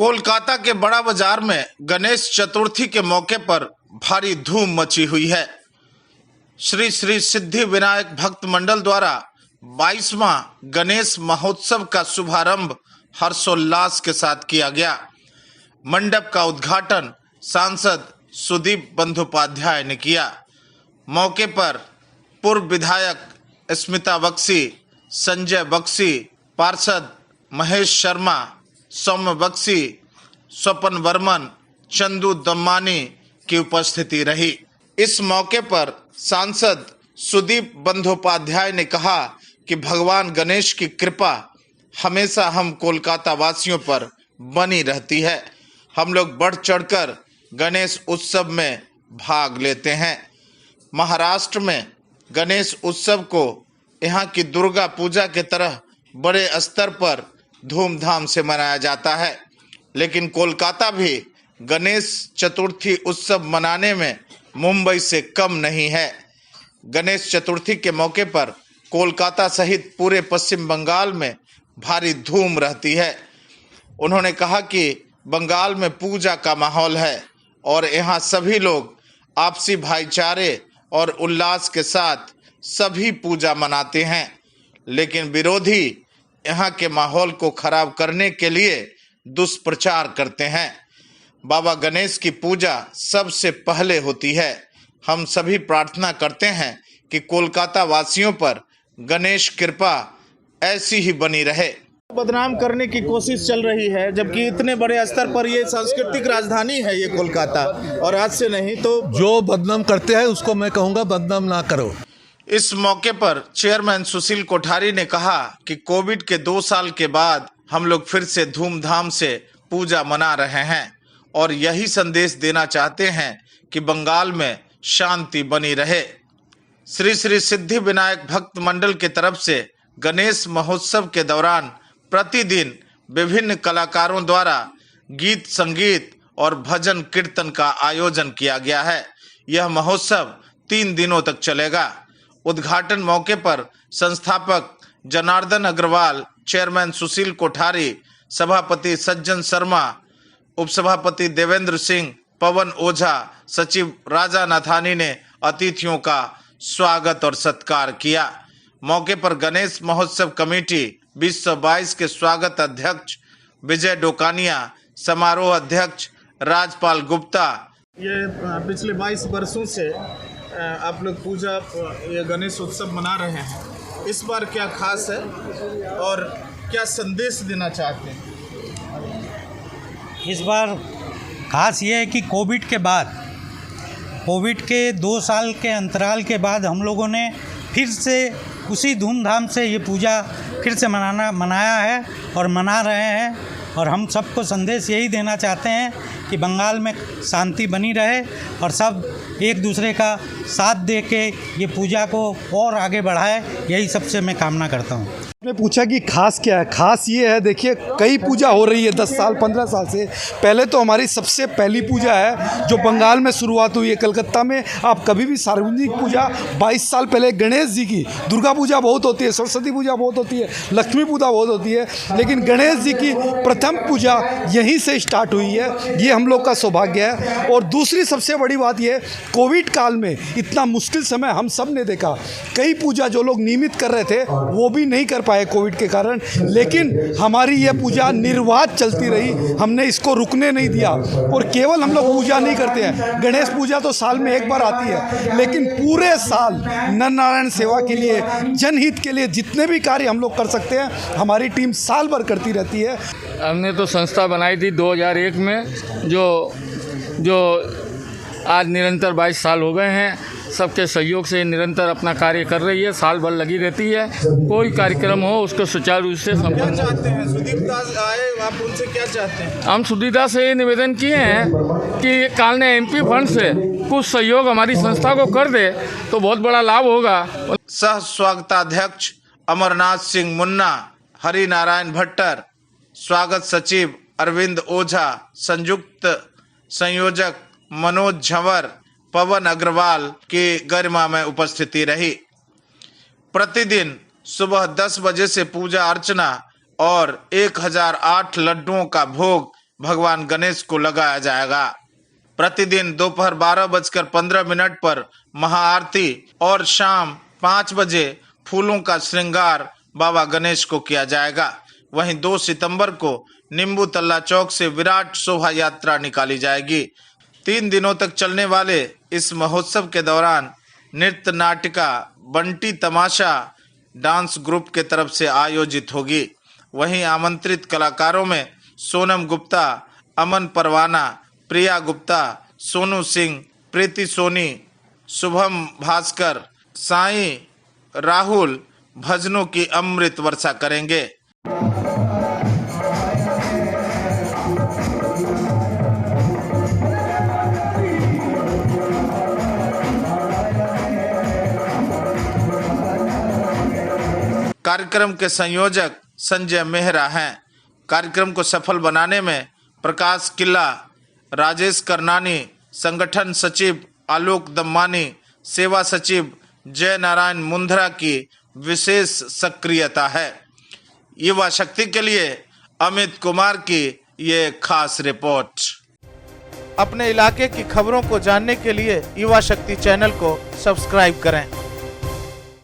कोलकाता के बड़ा बाजार में गणेश चतुर्थी के मौके पर भारी धूम मची हुई है। श्री श्री सिद्धि विनायक भक्त मंडल द्वारा 22वां गणेश महोत्सव का शुभारंभ हर्षोल्लास के साथ किया गया। मंडप का उद्घाटन सांसद सुदीप बंदोपाध्याय ने किया। मौके पर पूर्व विधायक स्मिता बख्शी, संजय बख्शी, पार्षद महेश शर्मा, सौम्य बख्शी, स्वपन वर्मन, चंदू दम्मानी की उपस्थिति रही। इस मौके पर सांसद सुदीप बंदोपाध्याय ने कहा कि भगवान गणेश की कृपा हमेशा हम कोलकाता वासियों पर बनी रहती है। हम लोग बढ़ चढ़कर गणेश उत्सव में भाग लेते हैं। महाराष्ट्र में गणेश उत्सव को यहाँ की दुर्गा पूजा के तरह बड़े स्तर पर धूमधाम से मनाया जाता है, लेकिन कोलकाता भी गणेश चतुर्थी उत्सव मनाने में मुंबई से कम नहीं है। गणेश चतुर्थी के मौके पर कोलकाता सहित पूरे पश्चिम बंगाल में भारी धूम रहती है। उन्होंने कहा कि बंगाल में पूजा का माहौल है और यहाँ सभी लोग आपसी भाईचारे और उल्लास के साथ सभी पूजा मनाते हैं, लेकिन विरोधी यहाँ के माहौल को खराब करने के लिए दुष्प्रचार करते हैं। बाबा गणेश की पूजा सबसे पहले होती है। हम सभी प्रार्थना करते हैं कि कोलकाता वासियों पर गणेश कृपा ऐसी ही बनी रहे। बदनाम करने की कोशिश चल रही है, जबकि इतने बड़े स्तर पर ये सांस्कृतिक राजधानी है ये कोलकाता, और आज से नहीं तो जो बदनाम करते हैं उसको मैं कहूँगा बदनाम ना करो। इस मौके पर चेयरमैन सुशील कोठारी ने कहा कि कोविड के 2 साल के बाद हम लोग फिर से धूमधाम से पूजा मना रहे हैं और यही संदेश देना चाहते हैं कि बंगाल में शांति बनी रहे। श्री श्री सिद्धि विनायक भक्त मंडल की तरफ से गणेश महोत्सव के दौरान प्रतिदिन विभिन्न कलाकारों द्वारा गीत संगीत और भजन कीर्तन का आयोजन किया गया है। यह महोत्सव 3 दिनों तक चलेगा। उद्घाटन मौके पर संस्थापक जनार्दन अग्रवाल, चेयरमैन सुशील कोठारी, सभापति सज्जन शर्मा, उपसभापति देवेंद्र सिंह, पवन ओझा, सचिव राजा नाथानी ने अतिथियों का स्वागत और सत्कार किया। मौके पर गणेश महोत्सव कमेटी 2022 के स्वागत अध्यक्ष विजय डोकानिया, समारोह अध्यक्ष राजपाल गुप्ता। ये पिछले 22 वर्षों से आप लोग पूजा ये गणेश उत्सव मना रहे हैं, इस बार क्या खास है और क्या संदेश देना चाहते हैं? इस बार खास ये है कि कोविड के 2 साल के अंतराल के बाद हम लोगों ने फिर से उसी धूमधाम से ये पूजा फिर से मनाया है और मना रहे हैं, और हम सबको संदेश यही देना चाहते हैं कि बंगाल में शांति बनी रहे और सब एक दूसरे का साथ दे के ये पूजा को और आगे बढ़ाए, यही सबसे मैं कामना करता हूँ। आपने पूछा कि खास क्या है। खास ये है, देखिए कई पूजा हो रही है 10 साल 15 साल से। पहले तो हमारी सबसे पहली पूजा है जो बंगाल में शुरुआत हुई है कलकत्ता में। आप कभी भी सार्वजनिक पूजा 22 साल पहले गणेश जी की, दुर्गा पूजा बहुत होती है, सरस्वती पूजा बहुत होती है, लक्ष्मी पूजा बहुत होती है, लेकिन गणेश जी की प्रथम पूजा यहीं से स्टार्ट हुई है। ये हम लोग का सौभाग्य है। और दूसरी सबसे बड़ी बात ये, कोविड काल में इतना मुश्किल समय हम सब ने देखा। कई पूजा जो लोग नियमित कर रहे थे वो भी नहीं कर पाए कोविड के कारण, लेकिन हमारी ये पूजा निर्बाध चलती रही। हमने इसको रुकने नहीं दिया। और केवल हम लोग पूजा नहीं करते हैं, गणेश पूजा तो साल में एक बार आती है, लेकिन पूरे साल नर नारायण सेवा के लिए, जनहित के लिए जितने भी कार्य हम लोग कर सकते हैं हमारी टीम साल भर करती रहती है। हमने तो संस्था बनाई थी 2001 में, जो आज निरंतर 22 साल हो गए हैं। सबके सहयोग से निरंतर अपना कार्य कर रही है, साल भर लगी रहती है। कोई कार्यक्रम हो उसको सुचारू रूप से संपन्न। क्या चाहते हैं सुदीप दास आए, आप उनसे क्या चाहते हैं? हम सुदीप दास से ये निवेदन किए हैं कि काल ने एमपी फंड से कुछ सहयोग हमारी संस्था को कर दे तो बहुत बड़ा लाभ होगा। सह स्वागताध्यक्ष अमरनाथ सिंह मुन्ना, हरि नारायण भट्टर, स्वागत सचिव अरविंद ओझा, संयुक्त संयोजक मनोज झंवर, पवन अग्रवाल की गरिमा में उपस्थिति रही। प्रतिदिन सुबह 10 बजे से पूजा अर्चना और 1008 लड्डुओं का भोग भगवान गणेश को लगाया जाएगा। प्रतिदिन दोपहर 12:15 पर महाआरती और शाम 5 बजे फूलों का श्रृंगार बाबा गणेश को किया जाएगा। वहीं 2 सितंबर को नींबू तल्ला चौक से विराट शोभा यात्रा निकाली जाएगी। 3 दिनों तक चलने वाले इस महोत्सव के दौरान नृत्य नाटिका बंटी तमाशा डांस ग्रुप के तरफ से आयोजित होगी। वहीं आमंत्रित कलाकारों में सोनम गुप्ता, अमन परवाना, प्रिया गुप्ता, सोनू सिंह, प्रीति सोनी, शुभम भास्कर, साईं, राहुल भजनों की अमृत वर्षा करेंगे। कार्यक्रम के संयोजक संजय मेहरा हैं। कार्यक्रम को सफल बनाने में प्रकाश किल्ला, राजेश करनानी, संगठन सचिव आलोक दम्मानी, सेवा सचिव जय नारायण मुंद्रा की विशेष सक्रियता है। युवा शक्ति के लिए अमित कुमार की ये खास रिपोर्ट। अपने इलाके की खबरों को जानने के लिए युवा शक्ति चैनल को सब्सक्राइब करें।